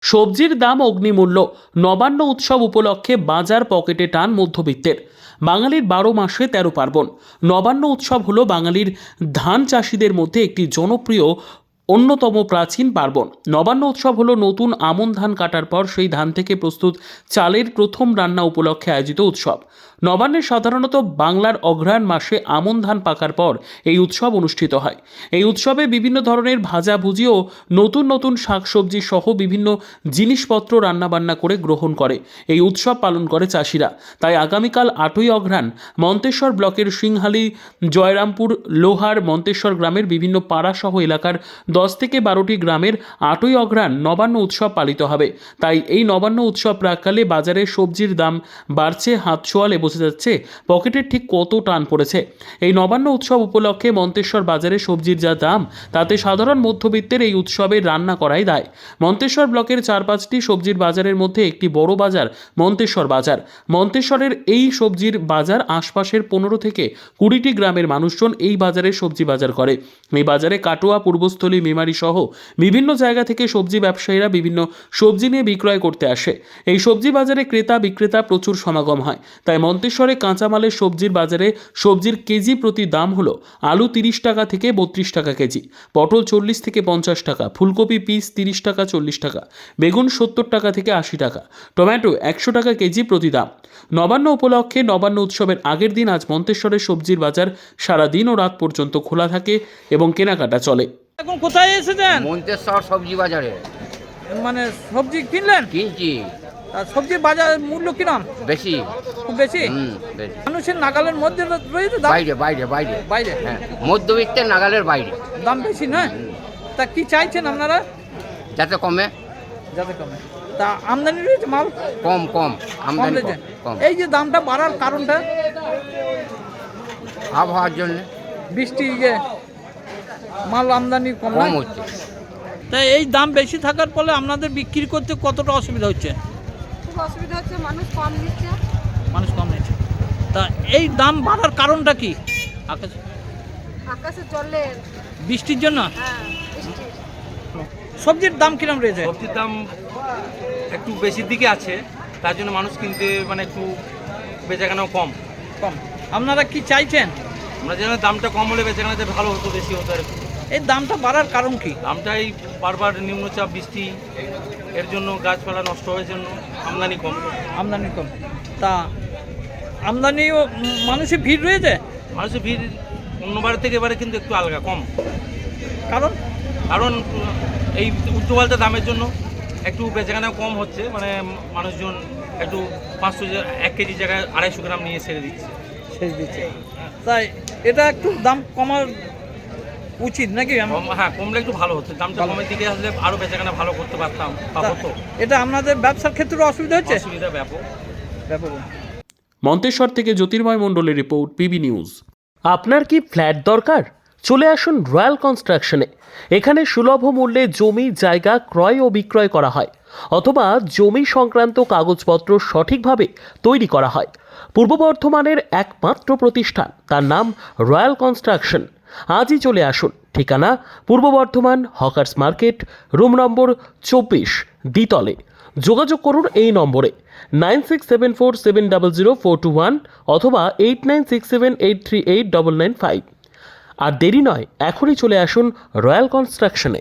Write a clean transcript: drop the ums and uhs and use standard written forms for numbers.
সবজির দাম অগ্নিমূল্য। নবান্ন উৎসব উপলক্ষে বাজার পকেটে টান মধ্যবিত্তের। বাঙালির 12 মাসে 13 পার্বণ। নবান্ন উৎসব হলো বাঙালির ধান চাষিদের মধ্যে একটি জনপ্রিয় অন্যতম প্রাচীন পার্বণ। নবান্ন উৎসব হলো নতুন আমন ধান কাটার পর সেই ধান থেকে প্রস্তুত চালের প্রথম রান্না উপলক্ষে আয়োজিত উৎসব। নবান্নে সাধারণত বাংলার অঘ্রাণ মাসে আমন ধান পাকার পর এই উৎসব অনুষ্ঠিত হয়। এই উৎসবে বিভিন্ন ধরনের ভাজাভুজি ও নতুন নতুন শাকসবজি সহ বিভিন্ন জিনিসপত্র রান্নাবান্না করে গ্রহণ করে এই উৎসব পালন করে চাষিরা। তাই আগামীকাল 8ই অঘ্রাণ মন্তেশ্বর ব্লকের সিংহালি, জয়রামপুর, লোহার, মন্তেশ্বর গ্রামের বিভিন্ন পাড়াসহ এলাকার 10 থেকে 12টি গ্রামের 8ই অঘ্রাণ নবান্ন উৎসব পালিত হবে। তাই এই নবান্ন উৎসব প্রাককালে বাজারে সবজির দাম বাড়ছে, হাত ছোঁয়ালে বোঝা যাচ্ছে পকেটের ঠিক কত টান পড়েছে। এই নবান্ন উৎসব উপলক্ষে মন্তেশ্বর বাজারে সবজির যা দাম, তাতে সাধারণ মধ্যবিত্তের এই উৎসবে রান্না করাই দায়। মন্তেশ্বর ব্লকের 4-5টি সবজির বাজারের মধ্যে একটি বড় বাজার মন্তেশ্বর বাজার। মন্তেশ্বরের এই সবজির বাজার আশপাশের 15 থেকে 20টি গ্রামের মানুষজন এই বাজারে সবজি বাজার করে। এই বাজারে কাটোয়া, পূর্বস্থলী, মেমারি সহ বিভিন্ন জায়গা থেকে সবজি ব্যবসায়ীরা বিভিন্ন সবজি নিয়ে বিক্রয় করতে আসে। এই সবজি বাজারে ক্রেতা বিক্রেতা প্রচুর সমাগম হয়। তাই মন্তেশ্বরে কাঁচামালের সবজির বাজারে সবজির কেজি প্রতি দাম হলো আলু 30 টাকা থেকে 32 টাকা কেজি, পটল 40 থেকে 50 টাকা, ফুলকপি পিস 30 টাকা 40 টাকা, বেগুন 70 টাকা থেকে 80 টাকা, টমেটো 100 টাকা কেজি প্রতি দাম। নবান্ন উপলক্ষে নবান্ন উৎসবের আগের দিন আজ মন্তেশ্বরের সবজির বাজার সারা দিন ও রাত পর্যন্ত খোলা থাকে এবং কেনাকাটা চলে। এখন কোথায় এসেছেন? মন্তেশ্বর সবজি বাজারে মানে সবজি কিনলেন? কিনছি। আর সবজির বাজার মূল্য কিরম? বেশি। খুব বেশি? বেশি। মানুষের নাগালের মধ্যে রয়েছে দাম? বাইরে বাইরে বাইরে বাইরে? হ্যাঁ, মধ্যবিত্তের নাগালের বাইরে দাম বেশি নয়? তা কি চাইছেন আপনারা? যাতে কমে। যাতে কমে। তা আমদানি রয়েছে মাল? কম কম আমদানি রয়েছে? কম। এই যে দামটা বাড়ার কারণটা? আবহাওয়ার জন্য বৃষ্টি যে মাল আমদানি কম কম হচ্ছে। তাই এই দাম বেশি থাকার ফলে আপনাদের বিক্রি করতে কতটা অসুবিধা হচ্ছে? খুব অসুবিধা হচ্ছে, মানুষ কম নিচ্ছে। মানুষ কম নিচ্ছে। তা এই দাম বাড়ার কারণটা কি? আকাশে চললে বৃষ্টির জন্য? হ্যাঁ, বৃষ্টি। সবজির দাম কিরম রয়েছে? সবজির দাম একটু বেশির দিকে আছে, তার জন্য মানুষ কিনতে মানে একটু বেচাকেনাও কম। কম। আপনারা কি চাইছেন? আমরা যেন দামটা কম হলে বেচাকেনাতে ভালো হতো, বেশি হতো আর কি। এই দামটা বাড়ার কারণ কি? দামটা এই বারবার নিম্নচাপ, বৃষ্টি, এর জন্য গাছপালা নষ্ট হওয়ার জন্য আমদানি কম। আমদানি কম। তা আমদানিও মানুষের ভিড় রয়েছে? মানুষের ভিড় অন্যবার থেকে এবারে কিন্তু একটু আলগা কম। কারণ কারণ এই উল্টোপাল্টা দামের জন্য একটু বেচাকেনা কম হচ্ছে, মানে মানুষজন একটু 1 কেজি জায়গায় 250 গ্রাম নিয়ে ছেড়ে দিচ্ছে। শেষ দিচ্ছে। তাই এটা একটু দাম কমার উচিত নাকি? হ্যাঁ, কমলে একটু ভালো হতো। দামটা কমের দিকে আসলে আরো বেচাকেনা ভালো করতে পারতাম বা হতো। এটা আপনাদের ব্যবসার ক্ষেত্রে অসুবিধা হচ্ছে? অসুবিধা ব্যাপক। মন্তেশ্বর থেকে জ্যোতির্ময় মণ্ডলের রিপোর্ট, পিবি নিউজ। আপনার কি ফ্ল্যাট দরকার? চলে আসুন রয়্যাল কনস্ট্রাকশনে। এখানে সুলভ মূল্যে জমি জায়গা ক্রয় ও বিক্রয় করা হয়, অথবা জমি সংক্রান্ত কাগজপত্র সঠিকভাবে তৈরি করা হয়। পূর্ব বর্ধমানের একমাত্র প্রতিষ্ঠান, তার নাম রয়্যাল কনস্ট্রাকশন। আজই চলে আসুন। ঠিকানা পূর্ব Bardhaman, hawkers market, room number 24, দ্বিতলে। যোগাযোগ করুন এই নম্বরে 9674700421 অথবা 8967838995। আর দেরি নয়, এখনই চলে আসুন রয়্যাল কনস্ট্রাকশনে।